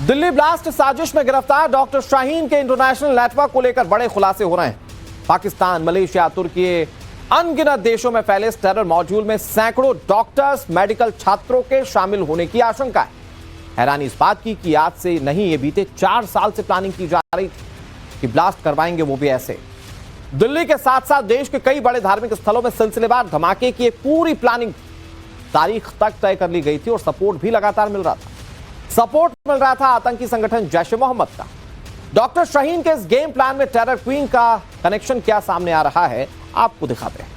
Delhi blast साजिश में गिरफ्तार डॉक्टर शाहीन के इंटरनेशनल नेटवर्क को लेकर बड़े खुलासे हो रहे हैं। पाकिस्तान, मलेशिया, तुर्की, अनगिनत देशों में फैले इस टेरर मॉड्यूल में सैकड़ों डॉक्टर्स, मेडिकल छात्रों के शामिल होने की आशंका है। हैरानी इस बात की कि आज से नहीं, ये बीते 4 साल से प्लानिंग की जा रही थी कि ब्लास्ट करवाएंगे, वो भी ऐसे। दिल्ली के साथ साथ देश के कई बड़े धार्मिक स्थलों में सिलसिलेवार धमाके की एक पूरी प्लानिंग, तारीख तक तय कर ली गई थी और सपोर्ट भी लगातार मिल रहा था। सपोर्ट मिल रहा था आतंकी संगठन जैश-ए-मोहम्मद का। डॉक्टर शाहीन के इस गेम प्लान में टेरर क्वीन का कनेक्शन क्या सामने आ रहा है, आपको दिखाते हैं।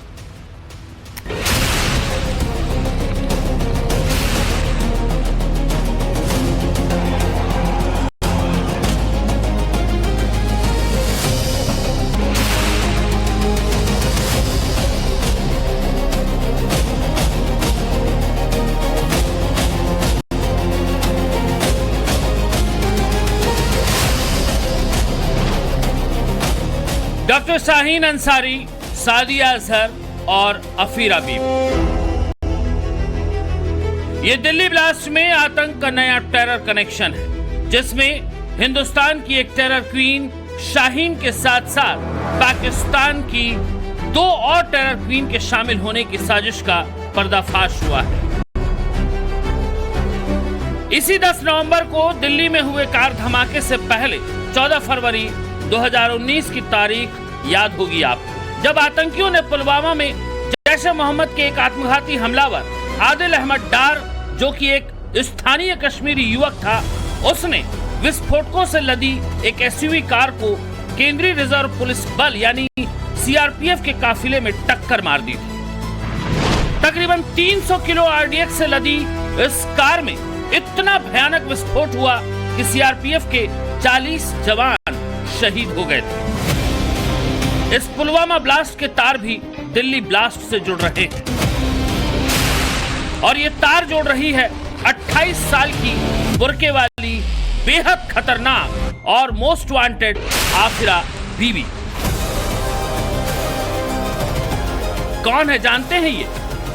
डॉक्टर शाहीन अंसारी, सादिया अजहर और अफीरा बीबी, ये दिल्ली ब्लास्ट में आतंक का नया टेरर कनेक्शन है, जिसमें हिंदुस्तान की एक टेरर क्वीन शाहीन के साथ साथ पाकिस्तान की 2 और टेरर क्वीन के शामिल होने की साजिश का पर्दाफाश हुआ है। इसी 10 नवंबर को दिल्ली में हुए कार धमाके से पहले 14 फरवरी 2019 की तारीख याद होगी आपको, जब आतंकियों ने पुलवामा में जैश-ए-मोहम्मद के एक आत्मघाती हमलावर आदिल अहमद डार, जो कि एक स्थानीय कश्मीरी युवक था, उसने विस्फोटकों से लदी एक एसयूवी कार को केंद्रीय रिजर्व पुलिस बल यानी सीआरपीएफ के काफिले में टक्कर मार दी थी। तकरीबन 300 किलो आरडीएक्स से लदी इस कार में इतना भयानक विस्फोट हुआ कि सीआरपीएफ के 40 जवान शहीद हो गए थे। इस पुलवामा ब्लास्ट के तार भी दिल्ली ब्लास्ट से जुड़ रहे हैं और ये तार जोड़ रही है 28 साल की बुर्के वाली बेहद खतरनाक और मोस्ट वांटेड आफिरा बीबी। कौन है जानते हैं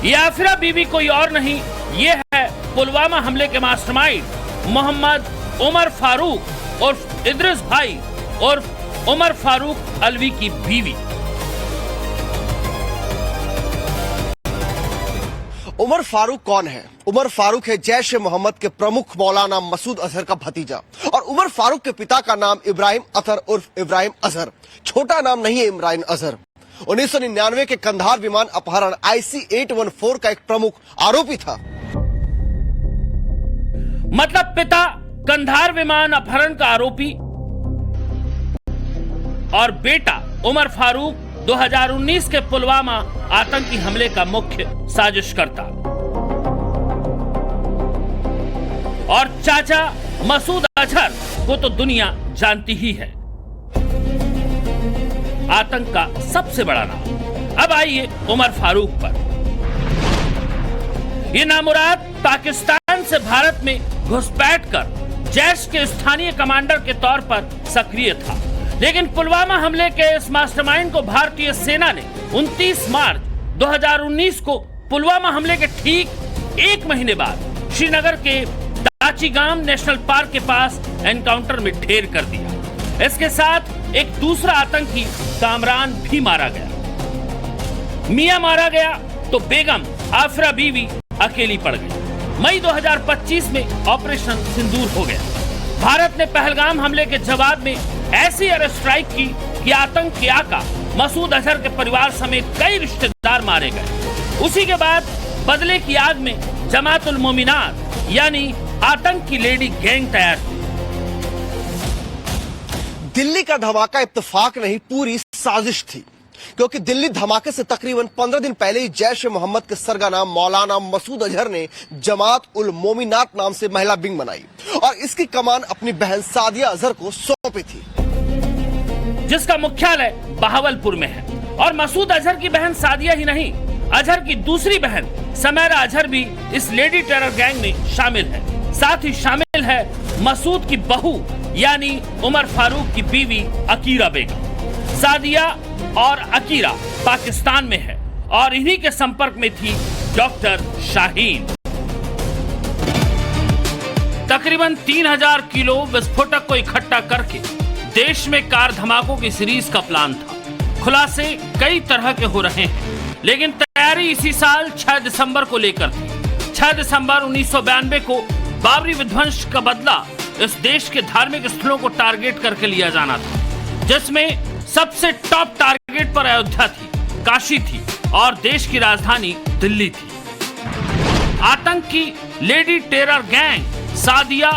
ये आफिरा बीबी कोई और नहीं, ये है पुलवामा हमले के मास्टरमाइंड मोहम्मद उमर फारूक उर्फ इद्रिस भाई उर्फ उमर फारूक अलवी की बीवी। उमर फारूक कौन है? उमर फारूक है जैश-ए-मोहम्मद के प्रमुख मौलाना मसूद अजहर का भतीजा और उमर फारूक के पिता का नाम इब्राहिम अतहर उर्फ इब्राहिम अजहर, छोटा नाम नहीं है इब्राहिम अजहर। 1999 के कंधार विमान अपहरण IC-814 का एक प्रमुख आरोपी था। मतलब पिता कंधार विमान अपहरण का आरोपी और बेटा उमर फारूक 2019 के पुलवामा आतंकी हमले का मुख्य साजिशकर्ता और चाचा मसूद अजहर को तो दुनिया जानती ही है, आतंक का सबसे बड़ा नाम। अब आइए उमर फारूक पर। ये नामुराद पाकिस्तान से भारत में घुसपैठ कर जैश के स्थानीय कमांडर के तौर पर सक्रिय था, लेकिन पुलवामा हमले के इस मास्टरमाइंड को भारतीय सेना ने 29 मार्च 2019 को पुलवामा हमले के ठीक 1 महीने बाद श्रीनगर के दाचीगाम नेशनल पार्क के पास एनकाउंटर में ढेर कर दिया। इसके साथ एक दूसरा आतंकी कामरान भी मारा गया। मियां मारा गया तो बेगम आफिरा बीवी अकेली पड़ गई। मई 2025 में ऑपरेशन सिंदूर हो गया। भारत ने पहलगाम हमले के जवाब में ऐसी एयर स्ट्राइक की कि आतंक के आका मसूद अजहर के परिवार समेत कई रिश्तेदार मारे गए। उसी के बाद बदले की आग में जमातुल मोमिनात यानी आतंक की लेडी गैंग तैयार हुई। दिल्ली का धमाका इत्तेफाक नहीं, पूरी साजिश थी, क्योंकि दिल्ली धमाके से तकरीबन 15 दिन पहले ही जैश-ए-मोहम्मद के सरगना मौलाना मसूद अजहर ने जमात उल मोमिनात नाम से महिला विंग बनाई और इसकी कमान अपनी बहन सादिया अजहर को सौंपी थी, जिसका मुख्यालय बहावलपुर में है। और मसूद अजहर की बहन सादिया ही नहीं, अजहर की दूसरी बहन समैरा अजहर भी इस लेडी टेरर गैंग में शामिल है। साथ ही शामिल है मसूद की बहू यानी उमर फारूक की बीवी अकीरा बेगम। सादिया और अकीरा पाकिस्तान में है और इन्हीं के संपर्क में थी डॉक्टर शाहीन। तकरीबन 3000 किलो विस्फोटक को इकट्ठा करके देश में कार धमाकों की सीरीज का प्लान था। खुलासे कई तरह के हो रहे हैं, लेकिन तैयारी इसी साल 6 दिसंबर को लेकर थी। 6 दिसंबर 1992 को बाबरी विध्वंस का बदला इस देश के धार्मिक स्थलों को टारगेट करके लिया जाना था, जिसमें सबसे टॉप टारगेट पर अयोध्या थी, काशी थी और देश की राजधानी दिल्ली थी। आतंक की लेडी टेरर गैंग सादिया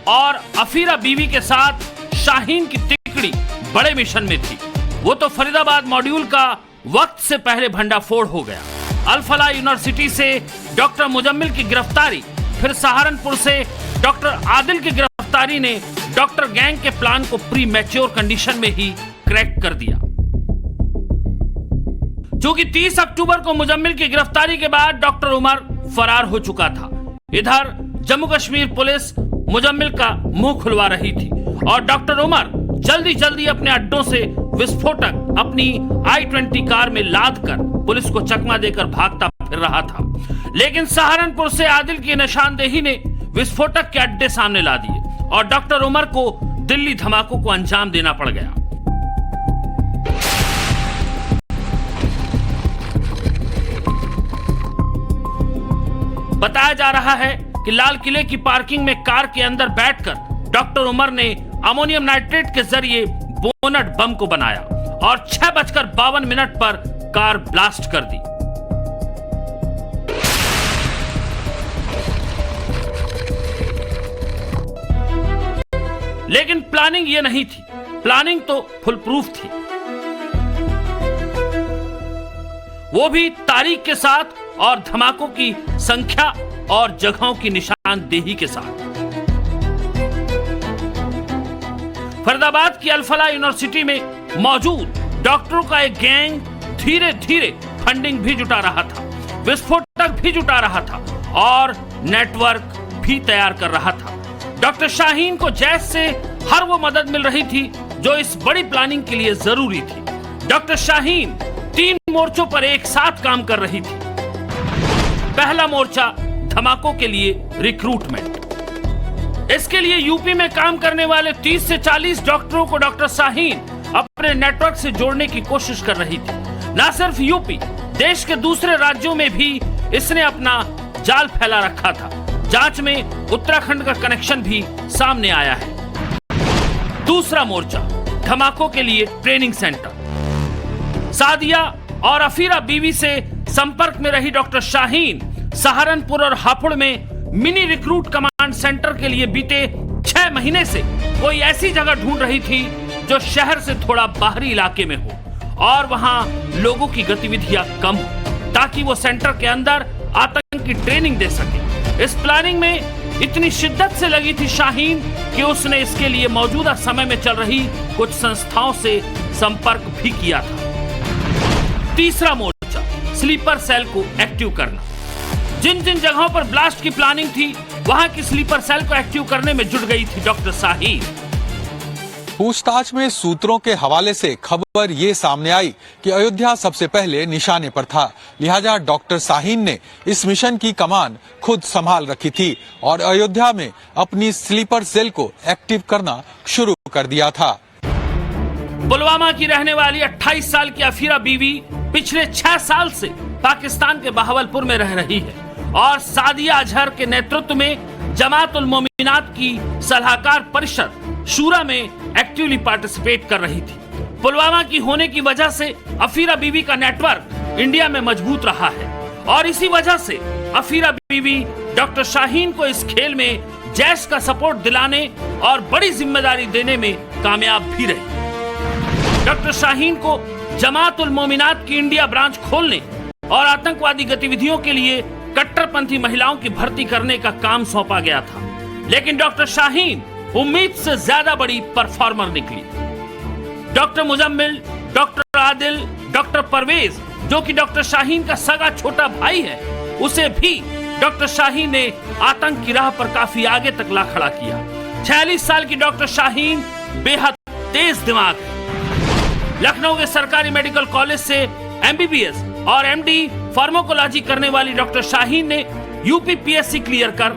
और अफीरा बीवी के साथ शाहीन की तिकड़ी बड़े मिशन में थी। वो तो फरीदाबाद मॉड्यूल का वक्त से पहले भंडाफोड़ हो गया। अल फलाह यूनिवर्सिटी से डॉक्टर मुजम्मिल की गिरफ्तारी, फिर सहारनपुर से डॉक्टर आदिल की गिरफ्तारी ने डॉक्टर गैंग के प्लान को प्री मैच्योर कंडीशन में ही क्रैक कर दिया। चूंकि 30 अक्टूबर को मुजम्मिल की गिरफ्तारी के बाद डॉक्टर उमर फरार हो चुका था, इधर जम्मू कश्मीर पुलिस मुजम्मिल का मुंह खुलवा रही थी और डॉक्टर उमर जल्दी अपने अड्डों से विस्फोटक अपनी I-20 कार में लाद कर पुलिस को चकमा देकर भागता फिर रहा था। लेकिन सहारनपुर से आदिल की निशानदेही ने विस्फोटक के अड्डे सामने ला दिए और डॉक्टर उमर को दिल्ली धमाकों को अंजाम देना पड़ गया। बताया जा रहा है कि लाल किले की पार्किंग में कार के अंदर बैठकर डॉक्टर उमर ने अमोनियम नाइट्रेट के जरिए बोनट बम को बनाया और 6:52 पर कार ब्लास्ट कर दी। लेकिन प्लानिंग ये नहीं थी, प्लानिंग तो फुल प्रूफ थी, वो भी तारीख के साथ और धमाकों की संख्या और जगहों की निशानदेही के साथ। फरीदाबाद की अल फलाह यूनिवर्सिटी में मौजूद डॉक्टरों का एक गैंग धीरे धीरे फंडिंग भी जुटा रहा था, विस्फोटक भी जुटा रहा था और नेटवर्क भी तैयार कर रहा था। डॉक्टर शाहीन को जैश से हर वो मदद मिल रही थी जो इस बड़ी प्लानिंग के लिए जरूरी थी। डॉक्टर शाहीन 3 मोर्चों पर एक साथ काम कर रही थी। पहला मोर्चा धमाकों के लिए रिक्रूटमेंट। इसके लिए यूपी में काम करने वाले 30 से 40 डॉक्टरों को डॉक्टर शाहीन अपने नेटवर्क से जोड़ने की कोशिश कर रही थी। न सिर्फ यूपी, देश के दूसरे राज्यों में भी इसने अपना जाल फैला रखा था। जांच में उत्तराखंड का कनेक्शन भी सामने आया है। दूसरा मोर्चा धमाकों के लिए ट्रेनिंग सेंटर। सादिया और अफीरा बीवी से संपर्क में रही डॉक्टर शाहीन सहारनपुर और हापुड़ में मिनी रिक्रूट कमांड सेंटर के लिए बीते 6 महीने से कोई ऐसी जगह ढूंढ रही थी जो शहर से थोड़ा बाहरी इलाके में हो और वहां लोगों की गतिविधियां कम हो, ताकि वो सेंटर के अंदर आतंक की ट्रेनिंग दे सके। इस प्लानिंग में इतनी शिद्दत से लगी थी शाहीन कि उसने इसके लिए मौजूदा समय में चल रही कुछ संस्थाओं से संपर्क भी किया था। तीसरा मोर्चा स्लीपर सेल को एक्टिव करना। जिन जिन जगहों पर ब्लास्ट की प्लानिंग थी, वहां की स्लीपर सेल को एक्टिव करने में जुट गई थी डॉक्टर शाहीन। पूछताछ में सूत्रों के हवाले से खबर ये सामने आई कि अयोध्या सबसे पहले निशाने पर था, लिहाजा डॉक्टर शाहीन ने इस मिशन की कमान खुद संभाल रखी थी और अयोध्या में अपनी स्लीपर सेल को एक्टिव करना शुरू कर दिया था। पुलवामा की रहने वाली 28 साल की अफीरा बीवी पिछले 6 साल से पाकिस्तान के बहावलपुर में रह रही है और सादिया अजहर के नेतृत्व में जमात उल मोमिनात की सलाहकार परिषद शूरा में एक्टिवली पार्टिसिपेट कर रही थी। पुलवामा की होने की वजह से अफीरा बीवी का नेटवर्क इंडिया में मजबूत रहा है और इसी वजह से अफीरा बीवी डॉक्टर शाहीन को इस खेल में जैश का सपोर्ट दिलाने और बड़ी जिम्मेदारी देने में कामयाब भी रही। डॉक्टर शाहीन को जमात उल मोमिनात की इंडिया ब्रांच खोलने और आतंकवादी गतिविधियों के लिए कट्टरपंथी महिलाओं की भर्ती करने का काम सौंपा गया था, लेकिन डॉक्टर शाहीन उम्मीद से ज्यादा बड़ी परफॉर्मर निकली। Doctor Muzammil, doctor Adil, doctor Parvez, जो कि डॉक्टर शाहीन का सगा छोटा भाई है, उसे भी डॉक्टर शाहीन ने आतंक की राह पर काफी आगे तक ला खड़ा किया। 46 साल की डॉक्टर शाहीन बेहद तेज दिमाग है। लखनऊ के सरकारी मेडिकल कॉलेज से MBBS और MD फार्माकोलॉजी करने वाली डॉक्टर शाहीन ने UP PSC क्लियर कर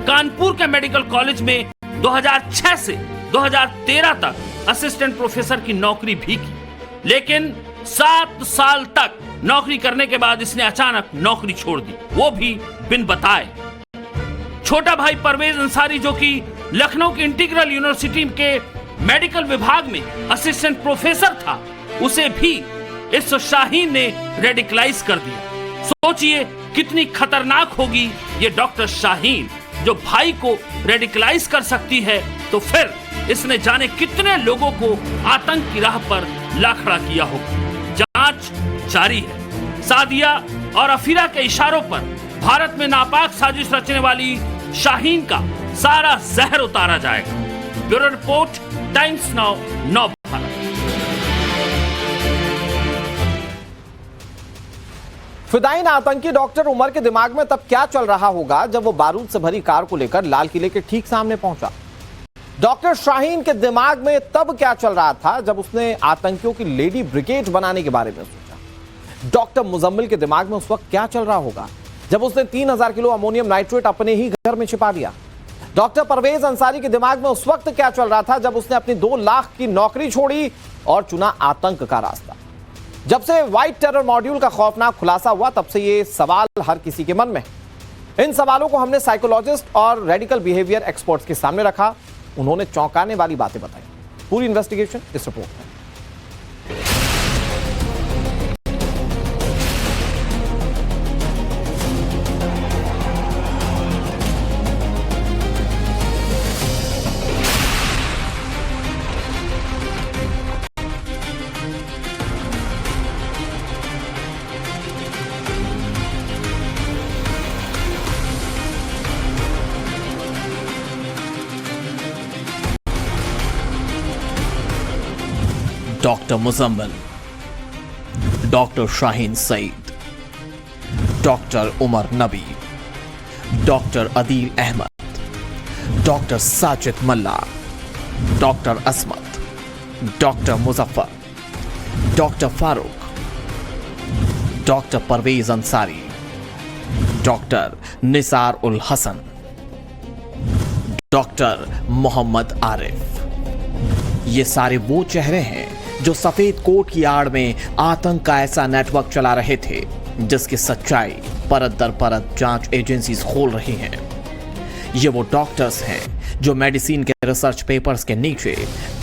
कानपुर के मेडिकल कॉलेज में 2006 से 2013 तक असिस्टेंट प्रोफेसर की नौकरी भी की, लेकिन 7 साल तक नौकरी करने के बाद इसने अचानक नौकरी छोड़ दी, वो भी बिन बताए। छोटा भाई परवेज अंसारी, जो कि लखनऊ की इंटीग्रल यूनिवर्सिटी के मेडिकल विभाग में असिस्टेंट प्रोफेसर था, उसे भी इस शाहीन ने रेडिकलाइज कर दिया। सोचिए कितनी खतरनाक होगी ये डॉक्टर शाहीन, जो भाई को रेडिकलाइज कर सकती है, तो फिर इसने जाने कितने लोगों को आतंक की राह पर ला खड़ा किया होगा। जांच जारी है। सादिया और अफीरा के इशारों पर भारत में नापाक साजिश रचने वाली शाहीन का सारा जहर उतारा जाएगा। ब्यूरो रिपोर्ट, टाइम्स नाउ, नव भारत। फिदायीन आतंकी डॉक्टर उमर के दिमाग में तब क्या चल रहा होगा जब वो बारूद से भरी कार को लेकर लाल किले के ठीक सामने पहुंचा। डॉक्टर शाहीन के दिमाग में तब क्या चल रहा था जब उसने आतंकियों की लेडी ब्रिगेड बनाने के बारे में सोचा। डॉक्टर मुजम्मिल के दिमाग में उस वक्त क्या चल रहा होगा जब उसने 3000 किलो अमोनियम नाइट्रेट अपने ही घर में छिपा लिया। डॉक्टर परवेज अंसारी के दिमाग में उस वक्त क्या चल रहा था जब उसने अपनी 2 लाख की नौकरी छोड़ी और चुना आतंक का रास्ता। जब से व्हाइट टेरर मॉड्यूल का खौफनाक खुलासा हुआ, तब से ये सवाल हर किसी के मन में। इन सवालों को हमने साइकोलॉजिस्ट और रेडिकल बिहेवियर एक्सपर्ट्स के सामने रखा। उन्होंने चौंकाने वाली बातें बताई। पूरी इन्वेस्टिगेशन इस रिपोर्ट में। Doctor Muzammil, doctor Shaheen Saeed, doctor Umar Nabi, doctor Adeel Ahmad, doctor Sajid Malla, doctor Asmat, doctor Muzaffar, doctor Farooq, doctor Parvez Ansari, doctor Nisar ul Hasan, doctor Mohammad Arif. ये सारे वो चेहरे हैं जो सफेद कोट की आड़ में आतंक का ऐसा नेटवर्क चला रहे थे जिसकी सच्चाई परत दर परत जांच एजेंसीज खोल रही हैं। ये वो डॉक्टर्स हैं जो मेडिसिन के रिसर्च पेपर्स के नीचे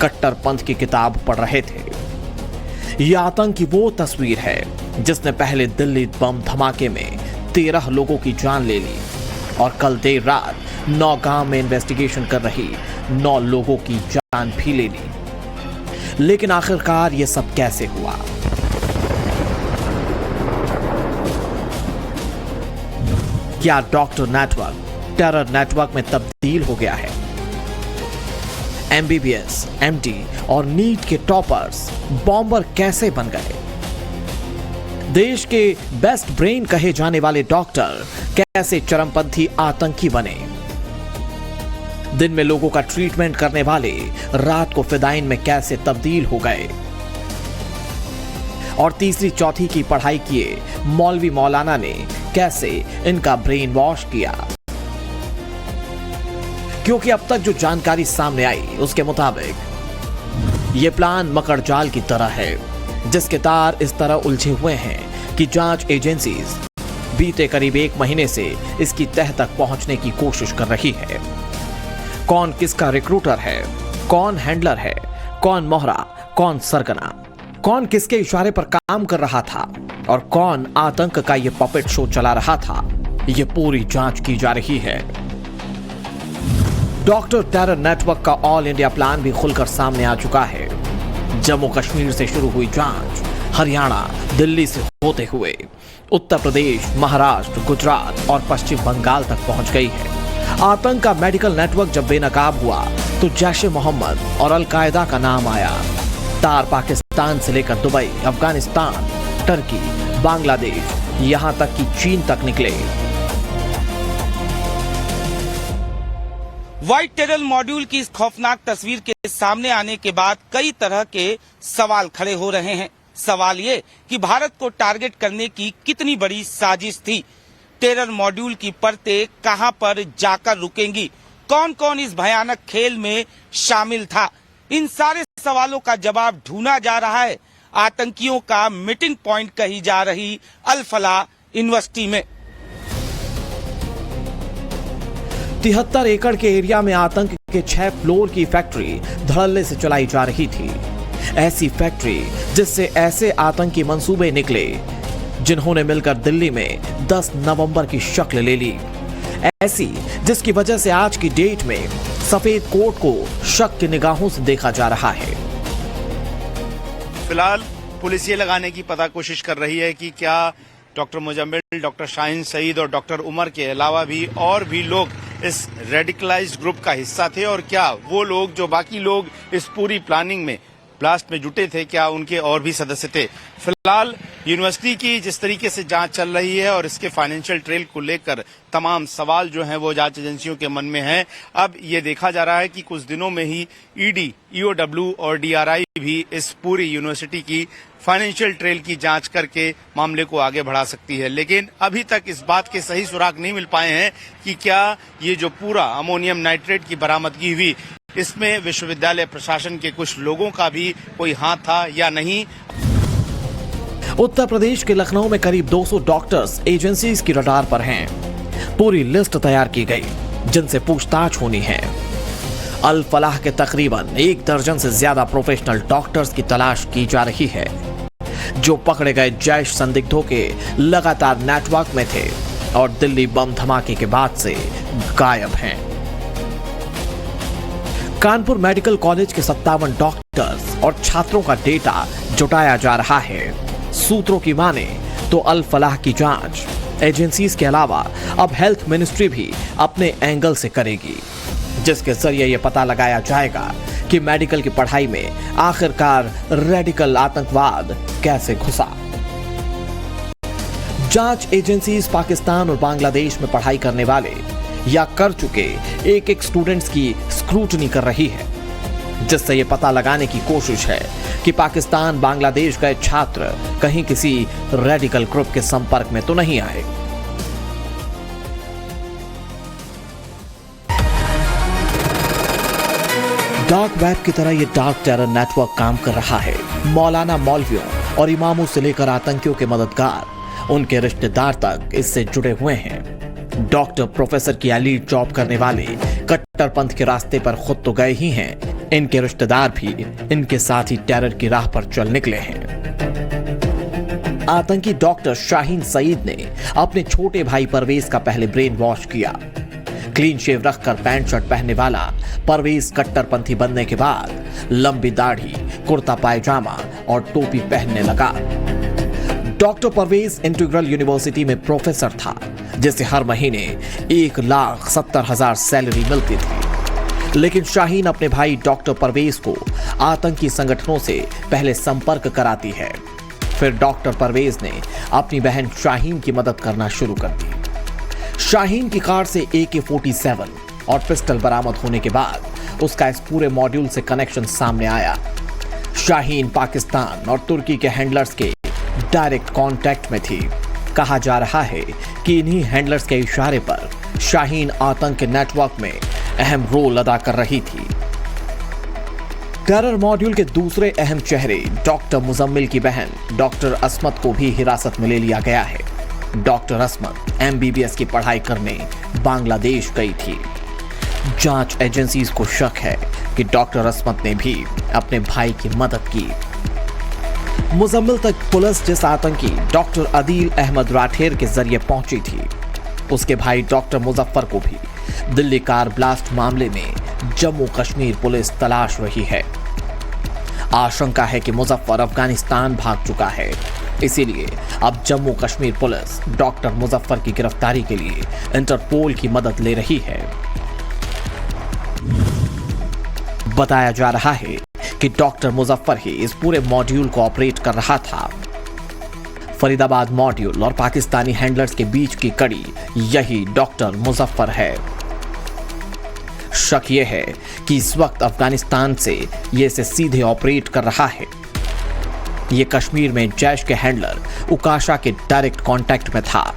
कट्टरपंथ की किताब पढ़ रहे थे। यह आतंक की वो तस्वीर है जिसने पहले दिल्ली बम धमाके में 13 लोगों की जान ले ली और कल देर रात नौगांव में इन्वेस्टिगेशन कर रही 9 लोगों की जान भी ले ली। लेकिन आखिरकार यह सब कैसे हुआ? क्या डॉक्टर नेटवर्क टेरर नेटवर्क में तब्दील हो गया है? एमबीबीएस, एमडी और नीट के टॉपर्स बॉम्बर कैसे बन गए? देश के बेस्ट ब्रेन कहे जाने वाले डॉक्टर कैसे चरमपंथी आतंकी बने? दिन में लोगों का ट्रीटमेंट करने वाले रात को फिदायीन में कैसे तब्दील हो गए? और तीसरी चौथी की पढ़ाई किए मौलवी मौलाना ने कैसे इनका ब्रेन वॉश किया? क्योंकि अब तक जो जानकारी सामने आई उसके मुताबिक यह प्लान मकड़जाल की तरह है, जिसके तार इस तरह उलझे हुए हैं कि जांच एजेंसीज बीते करीब 1 महीने से इसकी तह तक पहुंचने की कोशिश कर रही है। कौन किसका रिक्रूटर है, कौन हैंडलर है, कौन मोहरा, कौन सरगना, कौन किसके इशारे पर काम कर रहा था और कौन आतंक का यह पपेट शो चला रहा था, यह पूरी जांच की जा रही है। डॉक्टर टेरर नेटवर्क का ऑल इंडिया प्लान भी खुलकर सामने आ चुका है। जम्मू कश्मीर से शुरू हुई जांच हरियाणा, दिल्ली से होते हुए उत्तर प्रदेश, महाराष्ट्र, गुजरात और पश्चिम बंगाल तक पहुंच गई है। आतंक का मेडिकल नेटवर्क जब बेनकाब हुआ तो जैश ए मोहम्मद और अल-कायदा का नाम आया। तार पाकिस्तान से लेकर दुबई, अफगानिस्तान, टर्की, बांग्लादेश, यहां तक कि चीन तक निकले। व्हाइट टेरर मॉड्यूल की इस खौफनाक तस्वीर के सामने आने के बाद कई तरह के सवाल खड़े हो रहे हैं। सवाल ये कि भारत को टारगेट करने की कितनी बड़ी साजिश थी। टेरर मॉड्यूल की परतें कहां पर जाकर रुकेंगी, कौन कौन इस भयानक खेल में शामिल था, इन सारे सवालों का जवाब ढूंढा जा रहा है आतंकियों का मीटिंग पॉइंट कही जा रही अल फलाह यूनिवर्सिटी में। 73 एकड़ के एरिया में आतंक के 6 फ्लोर की फैक्ट्री धड़ल्ले से चलाई जा रही थी। ऐसी फैक्ट्री जिससे ऐसे आतंकी मंसूबे निकले जिन्होंने मिलकर दिल्ली में 10 नवंबर की शक्ल ले ली। ऐसी जिसकी वजह से आज की डेट में सफेद कोट को शक की निगाहों से देखा जा रहा है। फिलहाल पुलिस ये लगाने की पता कोशिश कर रही है कि क्या डॉक्टर मुजम्मिल, डॉक्टर शाहीन सईद और डॉक्टर उमर के अलावा भी और भी लोग इस रेडिकलाइज्ड ग्रुप का हिस्सा थे, और क्या वो लोग जो बाकी लोग इस पूरी प्लानिंग में ब्लास्ट में जुटे थे, क्या उनके और भी सदस्य थे। फिलहाल यूनिवर्सिटी की जिस तरीके से जांच चल रही है और इसके फाइनेंशियल ट्रेल को लेकर तमाम सवाल जो हैं वो जांच एजेंसियों के मन में हैं। अब ये देखा जा रहा है कि कुछ दिनों में ही ईडी, ईओडब्ल्यू और डीआरआई भी इस पूरी यूनिवर्सिटी की फाइनेंशियल ट्रेल की जांच करके मामले को आगे बढ़ा सकती है। लेकिन अभी तक इस बात के सही सुराग नहीं मिल पाए हैं कि क्या ये जो पूरा अमोनियम नाइट्रेट की बरामदगी हुई, इसमें विश्वविद्यालय प्रशासन के कुछ लोगों का भी कोई हाथ था या नहीं। उत्तर प्रदेश के लखनऊ में करीब 200 डॉक्टर्स एजेंसीज की रडार पर हैं। पूरी लिस्ट तैयार की गई जिनसे पूछताछ होनी है। अल फलाह के तकरीबन 1 दर्जन से ज्यादा प्रोफेशनल डॉक्टर्स की तलाश की जा रही है जो पकड़े गए जैश संदिग्धों के लगातार नेटवर्क में थे और दिल्ली बम धमाके के बाद से गायब हैं। कानपुर मेडिकल कॉलेज के 57 डॉक्टर्स और छात्रों का डेटा जुटाया जा रहा है। सूत्रों की माने तो अल फलाह की जांच एजेंसीज के अलावा अब हेल्थ मिनिस्ट्री भी अपने एंगल से करेगी, जिसके जरिए यह पता लगाया जाएगा कि मेडिकल की पढ़ाई में आखिरकार रेडिकल आतंकवाद कैसे घुसा। जांच एजेंसीज पाकिस्तान और बांग्लादेश में पढ़ाई करने वाले या कर चुके एक स्टूडेंट्स की स्क्रूटनी कर रही है, जिससे यह पता लगाने की कोशिश है कि पाकिस्तान बांग्लादेश गए छात्र कहीं किसी रेडिकल ग्रुप के संपर्क में तो नहीं आए। डार्क वेब की तरह यह डार्क टेरर नेटवर्क काम कर रहा है। मौलाना मौलवियों और इमामों से लेकर आतंकियों के मददगार, उनके रिश्तेदार तक इससे जुड़े हुए हैं। डॉक्टर प्रोफेसर की एलीट जॉब करने वाले कट्टरपंथ के रास्ते पर खुद तो गए ही हैं, इनके रिश्तेदार भी इनके साथ ही टेरर की राह पर चल निकले हैं। आतंकी डॉक्टर शाहीन सईद ने अपने छोटे भाई परवेज का पहले ब्रेन वॉश किया। क्लीन शेव रखकर पैंट शर्ट पहनने वाला परवेज कट्टरपंथी बनने के बाद लंबी दाढ़ी, कुर्ता पायजामा और टोपी पहनने लगा। डॉक्टर परवेज इंटीग्रल यूनिवर्सिटी में प्रोफेसर था, जिसे हर महीने 1,70,000 सैलरी मिलती थी। लेकिन शाहीन अपने भाई डॉक्टर परवेज को आतंकी संगठनों से पहले संपर्क कराती है। फिर डॉक्टर परवेज ने अपनी बहन शाहीन की मदद करना शुरू कर दी। शाहीन की कार से AK-47 और पिस्टल बरामद होने के बाद उसका इस पूरे मॉड्यूल से कनेक्शन सामने आया। शाहीन पाकिस्तान और तुर्की के हैंडलर्स के डायरेक्ट कांटेक्ट में थी। कहा जा रहा है कि इन्हीं हैंडलर्स के इशारे पर शाहीन आतंक के नेटवर्क में अहम रोल अदा कर रही थी। टेरर मॉड्यूल के दूसरे अहम चेहरे डॉक्टर मुजम्मिल की बहन डॉक्टर अस्मत को भी हिरासत में ले लिया गया है। डॉक्टर अस्मत MBBS की पढ़ाई करने बांग्लादेश गई थी। जांच एजेंसीज को शक है कि डॉक्टर अस्मत ने भी अपने भाई की मदद की। मुजम्मिल तक पुलिस जिस आतंकी डॉक्टर अदील अहमद राठेर के जरिए पहुंची थी, उसके भाई डॉक्टर मुजफ्फर को भी दिल्ली कार ब्लास्ट मामले में जम्मू कश्मीर पुलिस तलाश रही है। आशंका है कि मुजफ्फर अफगानिस्तान भाग चुका है, इसीलिए अब जम्मू कश्मीर पुलिस डॉक्टर मुजफ्फर की गिरफ्तारी के लिए इंटरपोल की मदद ले रही है। बताया जा रहा है कि डॉक्टर मुजफ्फर ही इस पूरे मॉड्यूल को ऑपरेट कर रहा था। फरीदाबाद मॉड्यूल और पाकिस्तानी हैंडलर्स के बीच की कड़ी यही डॉक्टर मुजफ्फर है। शक यह है कि इस वक्त अफगानिस्तान से ये इसे सीधे ऑपरेट कर रहा है। ये कश्मीर में जैश के हैंडलर उकाशा के डायरेक्ट कांटेक्ट में था।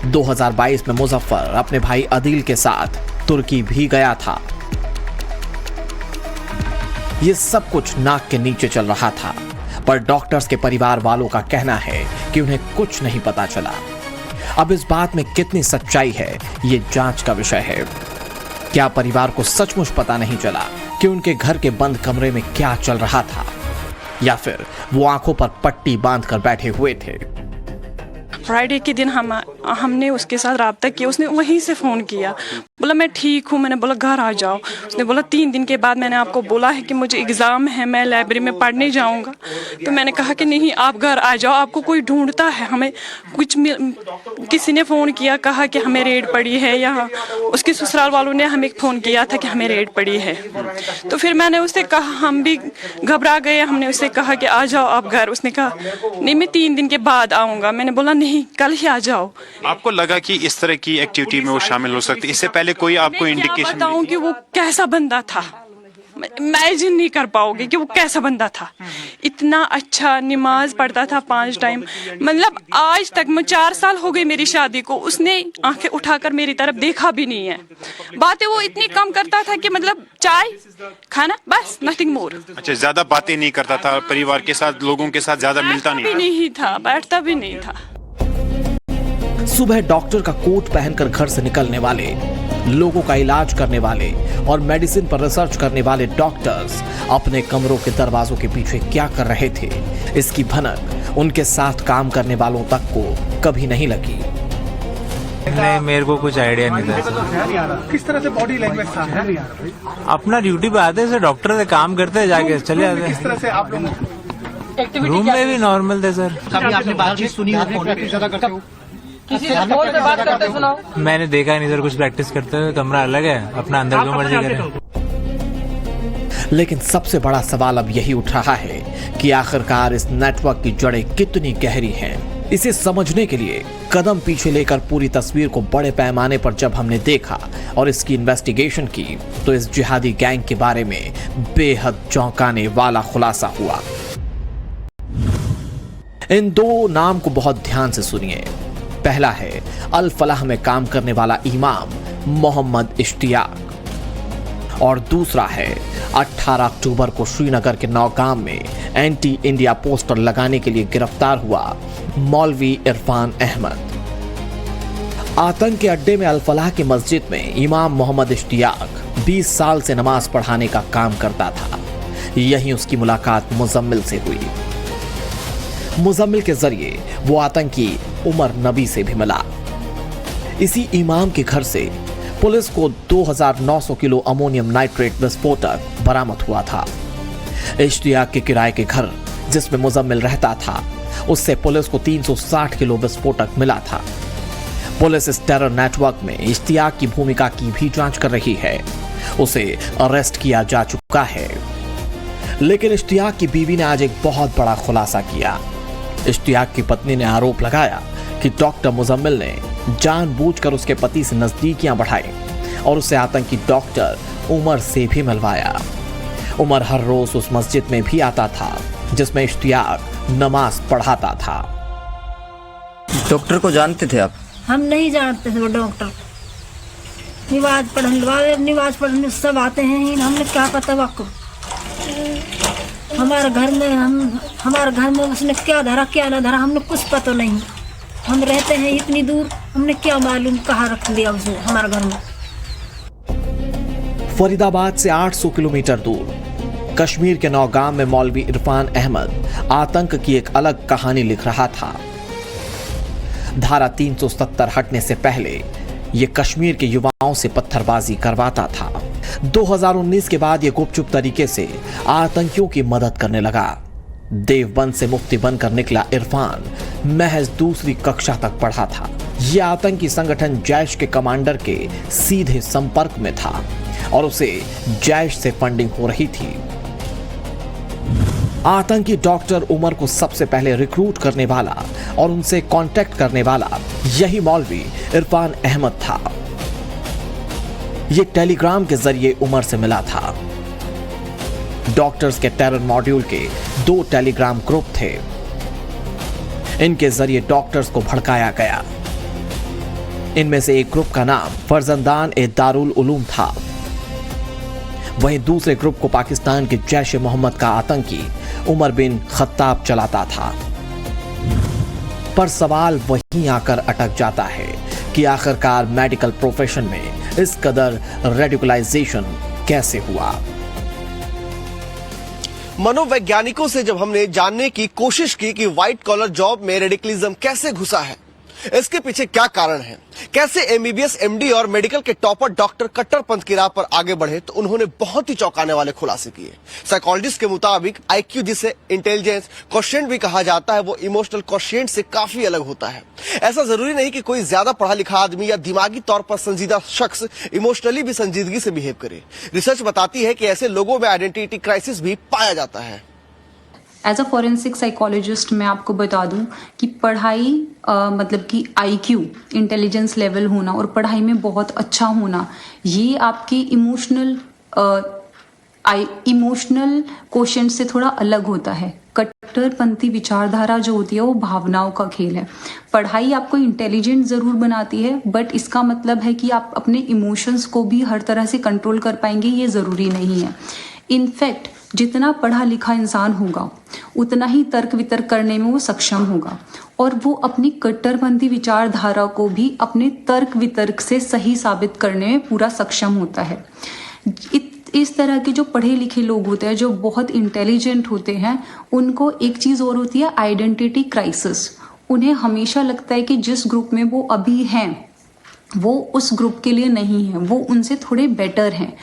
2022 में मुजफ्फर अपने भाई अदील के साथ तुर्की भी गया था। ये सब कुछ नाक के नीचे चल रहा था, पर डॉक्टर्स के परिवार वालों का कहना है कि उन्हें कुछ नहीं पता चला। अब इस बात में कितनी सच्चाई है, ये जांच का विषय है। क्या परिवार को सचमुच पता नहीं चला कि उनके घर के बंद कमरे में क्या चल रहा था, या फिर वो आंखों पर पट्टी बांधकर बैठे हुए थे? फ्राइडे के दिन हमने उसके साथ रब्ता किया। उसने वहीं से फ़ोन किया, बोला मैं ठीक हूँ। मैंने बोला घर आ जाओ। उसने बोला 3 दिन के बाद मैंने आपको बोला है कि मुझे एग्ज़ाम है, मैं लाइब्रेरी में पढ़ने जाऊँगा। तो मैंने कहा कि नहीं, आप घर आ जाओ, आपको कोई ढूंढता है। हमें किसी ने फ़ोन किया, कहा कि हमें रेड पड़ी है यहाँ। उसके ससुराल वालों ने हमें फ़ोन किया था कि हमें रेड पड़ी है। तो फिर मैंने उससे कहा, हम भी घबरा गए। हमने उससे कहा कि आ जाओ आप घर। उसने कहा नहीं, मैं 3 दिन के बाद आऊँगा। मैंने बोला नहीं, कल ही आ जाओ। आपको लगा कि इस तरह की एक्टिविटी में वो शामिल हो सकती? इससे पहले कोई आपको इंडिकेशन? बताऊं कि वो कैसा बंदा था, इमेजिन नहीं कर पाओगे कि वो कैसा बंदा था। इतना अच्छा नमाज पढ़ता था 5 टाइम। मतलब आज तक, मैं 4 साल हो गए मेरी शादी को, उसने आंखें उठाकर मेरी तरफ देखा भी नहीं है। बातें वो इतनी कम करता था कि मतलब चाय खाना, बस, नथिंग मोर। अच्छा, ज्यादा बातें नहीं करता था, परिवार के साथ, लोगों के साथ ज्यादा मिलता नहीं था, बैठता भी नहीं था। सुबह डॉक्टर का कोट पहनकर घर से निकलने वाले, लोगों का इलाज करने वाले और मेडिसिन पर रिसर्च करने वाले डॉक्टर्स अपने कमरों के दरवाजों के पीछे क्या कर रहे थे, इसकी भनक उनके साथ काम करने वालों तक को कभी नहीं लगी। नहीं, मेरे को कुछ आइडिया नहीं था। किस तरह से बॉडी लैंग्वेज था? अपना ड्यूटी पे आते से डॉक्टर से काम करते जाके चले आते। किस तरह से आप लोग रूम में भी नॉर्मल थे सर। कभी आपने बातचीत सुनी हो? फोन पे ज्यादा करते हो? किसी से फोन पे बात करते सुनाओ? मैंने देखा नहीं सर कुछ प्रैक्टिस करते हुए। कमरा अलग है, अपना अंदर जो मर्जी करें। लेकिन सबसे बड़ा सवाल अब यही उठ रहा है कि आखिरकार इस नेटवर्क की जड़ें कितनी गहरी हैं। इसे समझने के लिए कदम पीछे लेकर पूरी तस्वीर को बड़े पैमाने पर जब हमने देखा और इसकी इन्वेस्टिगेशन की, तो इस जिहादी गैंग के बारे में बेहद चौंकाने वाला खुलासा हुआ। इन 2 नाम को बहुत ध्यान से सुनिए। पहला है अल फलाह में काम करने वाला इमाम मोहम्मद इश्तियाक, और दूसरा है 18 अक्टूबर को श्रीनगर के नौगाम में एंटी इंडिया पोस्टर लगाने के लिए गिरफ्तार हुआ मौलवी इरफान अहमद। आतंक के अड्डे में अल फलाह की मस्जिद में इमाम मोहम्मद इश्तियाक 20 साल से नमाज पढ़ाने का काम करता था। यहीं उसकी मुलाकात मुजम्मिल से हुई। मुजम्मिल के जरिए वो आतंकी उमर नबी से भी मिला। इसी इमाम के घर से पुलिस को 2900 किलो अमोनियम नाइट्रेट विस्फोटक बरामद हुआ था। इश्तियाक के किराए के घर जिसमें मुजम्मिल रहता था, उससे पुलिस को 360 किलो विस्फोटक मिला था। पुलिस इस टेरर नेटवर्क में इश्तियाक की भूमिका की भी जांच कर रही है। उसे अरेस्ट किया जा चुका है। लेकिन इश्तियाक की बीवी ने आज एक बहुत बड़ा खुलासा किया। इश्तियाक की पत्नी ने आरोप लगाया कि डॉक्टर मुजम्मिल ने जानबूझकर उसके पति से नजदीकियां बढ़ाई और उसे आतंकी डॉक्टर उमर से भी मिलवाया। उमर हर रोज उस मस्जिद में भी आता था जिसमें इश्तियाक नमाज पढ़ाता था। डॉक्टर को जानते थे आप? हम नहीं जानते थे वो डॉक्टर। निवाज पढ़ने सब आते हैं, हमने क्या पता वाको। हमारे घर में उसने क्या धरा क्या ना धरा, हमने कुछ पता नहीं। हम रहते हैं इतनी दूर, हमने क्या मालूम कहाँ रख दिया उसे हमारे घर में। फरीदाबाद से 800 किलोमीटर दूर कश्मीर के नौगाम में मौलवी इरफान अहमद आतंक की एक अलग कहानी लिख रहा था। धारा 370 हटने से पहले यह कश्मीर के युवाओं से पत्थरबाजी करवाता था। 2019 के बाद यह गुपचुप तरीके से आतंकियों की मदद करने लगा। देवबंद से मुफ्ती बनकर निकला इरफान महज 2री कक्षा तक पढ़ा था। यह आतंकी संगठन जैश के कमांडर के सीधे संपर्क में था और उसे जैश से फंडिंग हो रही थी। आतंकी डॉक्टर उमर को सबसे पहले रिक्रूट करने वाला और उनसे कांटेक्ट करने वाला यही मौलवी इरफान अहमद था। यह टेलीग्राम के जरिए उमर से मिला था। डॉक्टर्स के टेरर मॉड्यूल के 2 टेलीग्राम ग्रुप थे। इनके जरिए डॉक्टर्स को भड़काया गया। इनमें से एक ग्रुप का नाम फर्जंदान ए दारुल उलूम था, वहीं दूसरे ग्रुप को पाकिस्तान के जैश ए मोहम्मद का आतंकी उमर बिन खत्ताब चलाता था। पर सवाल वहीं आकर अटक जाता है कि आखिरकार मेडिकल प्रोफेशन में इस कदर रेडिकलाइजेशन कैसे हुआ। मनोवैज्ञानिकों से जब हमने जानने की कोशिश की कि व्हाइट कॉलर जॉब में रेडिकलिज्म कैसे घुसा है, इसके पीछे क्या कारण है, कैसे एमबीबीएस, एमडी और मेडिकल के टॉपर डॉक्टर कट्टरपंथ की राह पर आगे बढ़े, तो उन्होंने बहुत ही चौंकाने वाले खुलासे किए। साइकोलॉजिस्ट के मुताबिक आईक्यू, जिसे इंटेलिजेंस क्वोशिएंट भी कहा जाता है, वो इमोशनल क्वोशिएंट से काफी अलग होता है। ऐसा जरूरी नहीं कि कोई ज्यादा पढ़ा लिखा आदमी या दिमागी तौर पर संजीदा शख्स इमोशनली भी संजीदगी से बिहेव करे। रिसर्च बताती है कि ऐसे लोगों में आइडेंटिटी क्राइसिस भी पाया जाता है। एज अ फॉरेंसिक साइकोलॉजिस्ट मैं आपको बता दूं कि पढ़ाई मतलब कि आईक्यू, इंटेलिजेंस लेवल होना और पढ़ाई में बहुत अच्छा होना, ये आपके इमोशनल क्वोशिएंट से थोड़ा अलग होता है। कट्टरपंथी विचारधारा जो होती है वो भावनाओं का खेल है। पढ़ाई आपको इंटेलिजेंट जरूर बनाती है, बट इसका मतलब है कि आप अपने इमोशंस को भी हर तरह से कंट्रोल कर पाएंगे, ये जरूरी नहीं है। इनफैक्ट जितना पढ़ा लिखा इंसान होगा उतना ही तर्क वितर्क करने में वो सक्षम होगा, और वो अपनी कट्टरपंथी विचारधारा को भी अपने तर्क वितर्क से सही साबित करने में पूरा सक्षम होता है। इस तरह के जो पढ़े लिखे लोग होते हैं, जो बहुत इंटेलिजेंट होते हैं, उनको एक चीज़ और होती है आइडेंटिटी क्राइसिस। उन्हें हमेशा लगता है कि जिस ग्रुप में वो अभी हैं वो उस ग्रुप के लिए नहीं है, वो उनसे थोड़े बेटर हैं।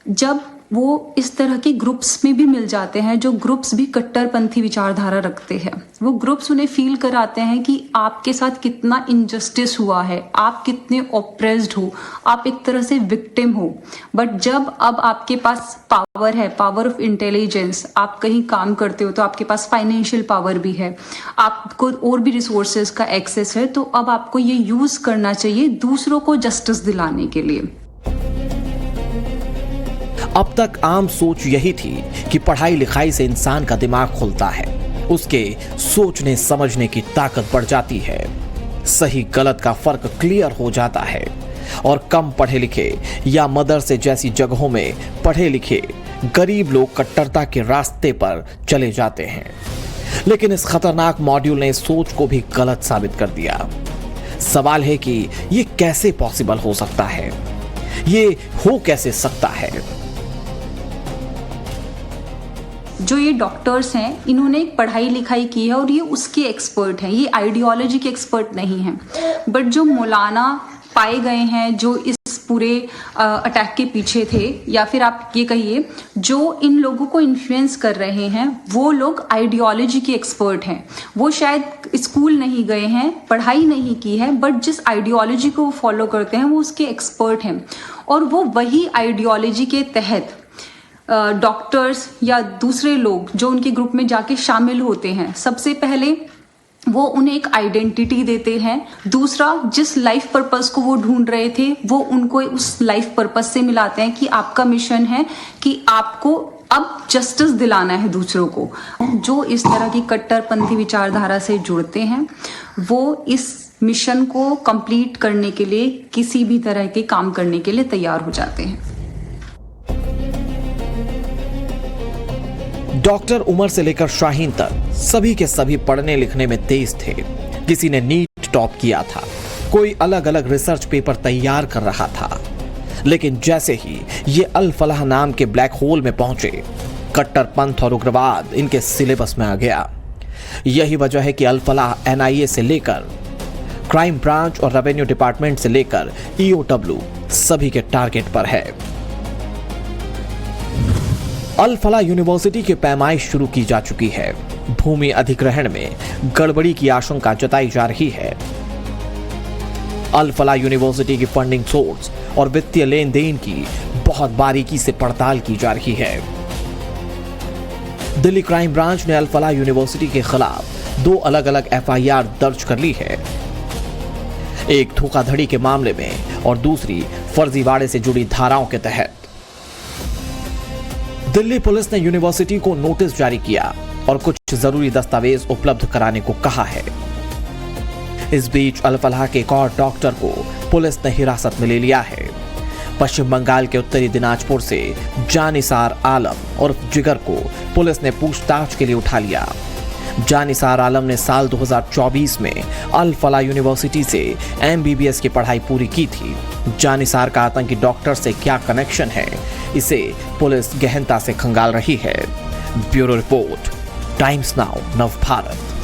जब वो इस तरह के ग्रुप्स में भी मिल जाते हैं जो ग्रुप्स भी कट्टरपंथी विचारधारा रखते हैं, वो ग्रुप्स उन्हें फील कराते हैं कि आपके साथ कितना इनजस्टिस हुआ है, आप कितने ऑप्रेस्ड हो, आप एक तरह से विक्टिम हो। बट जब अब आपके पास पावर है, पावर ऑफ इंटेलिजेंस, आप कहीं काम करते हो तो आपके पास फाइनेंशियल पावर भी है, आपको और भी रिसोर्सेज का एक्सेस है, तो अब आपको ये यूज करना चाहिए दूसरों को जस्टिस दिलाने के लिए। अब तक आम सोच यही थी कि पढ़ाई लिखाई से इंसान का दिमाग खुलता है, उसके सोचने समझने की ताकत बढ़ जाती है, सही गलत का फर्क क्लियर हो जाता है, और कम पढ़े लिखे या मदरसे जैसी जगहों में पढ़े लिखे गरीब लोग कट्टरता के रास्ते पर चले जाते हैं। लेकिन इस खतरनाक मॉड्यूल ने सोच को भी गलत साबित कर दिया। सवाल है कि ये कैसे पॉसिबल हो सकता है, ये हो कैसे सकता है। जो ये डॉक्टर्स हैं, इन्होंने पढ़ाई लिखाई की है और ये उसके एक्सपर्ट हैं, ये आइडियोलॉजी के एक्सपर्ट नहीं हैं। बट जो मौलाना पाए गए हैं जो इस पूरे अटैक के पीछे थे, या फिर आप ये कहिए जो इन लोगों को इन्फ्लुएंस कर रहे हैं, वो लोग आइडियोलॉजी के एक्सपर्ट हैं। वो शायद स्कूल नहीं गए हैं, पढ़ाई नहीं की है, बट जिस आइडियोलॉजी को वो फॉलो करते हैं वो उसके एक्सपर्ट हैं, और वो वही आइडियोलॉजी के तहत डॉक्टर्स या दूसरे लोग जो उनके ग्रुप में जाके शामिल होते हैं, सबसे पहले वो उन्हें एक आइडेंटिटी देते हैं। दूसरा, जिस लाइफ पर्पस को वो ढूंढ रहे थे वो उनको उस लाइफ पर्पस से मिलाते हैं कि आपका मिशन है कि आपको अब जस्टिस दिलाना है दूसरों को। जो इस तरह की कट्टरपंथी विचारधारा से जुड़ते हैं वो इस मिशन को कंप्लीट करने के लिए किसी भी तरह के काम करने के लिए तैयार हो जाते हैं। डॉक्टर उमर से लेकर शाहीन तक सभी के सभी पढ़ने लिखने में तेज थे। किसी ने नीट टॉप किया था, कोई अलग अलग रिसर्च पेपर तैयार कर रहा था, लेकिन जैसे ही ये अल फलाह नाम के ब्लैक होल में पहुंचे, कट्टरपंथ और उग्रवाद इनके सिलेबस में आ गया। यही वजह है कि अल फलाह एनआईए से लेकर क्राइम ब्रांच और रेवेन्यू डिपार्टमेंट से लेकर ईओडब्ल्यू सभी के टारगेट पर है। अल फलाह यूनिवर्सिटी की पैमाइश शुरू की जा चुकी है। भूमि अधिग्रहण में गड़बड़ी की आशंका जताई जा रही है। अल फलाह यूनिवर्सिटी की फंडिंग सोर्स और वित्तीय लेन देन की बहुत बारीकी से पड़ताल की जा रही है। दिल्ली क्राइम ब्रांच ने अल फलाह यूनिवर्सिटी के खिलाफ 2 अलग अलग एफआईआर दर्ज कर ली है, एक धोखाधड़ी के मामले में और दूसरी फर्जीवाड़े से जुड़ी धाराओं के तहत। दिल्ली पुलिस ने यूनिवर्सिटी को नोटिस जारी किया और कुछ जरूरी दस्तावेज उपलब्ध कराने को कहा है। इस बीच अल फलाह के एक और डॉक्टर को पुलिस ने हिरासत में ले लिया है। पश्चिम बंगाल के उत्तरी दिनाजपुर से जानिसार आलम और जिगर को पुलिस ने पूछताछ के लिए उठा लिया। जानिसार आलम ने साल 2024 में अल फला यूनिवर्सिटी से MBBS की पढ़ाई पूरी की थी। जानिसार का आतंकी डॉक्टर से क्या कनेक्शन है, इसे पुलिस गहनता से खंगाल रही है। ब्यूरो रिपोर्ट, टाइम्स नाउ, नव भारत।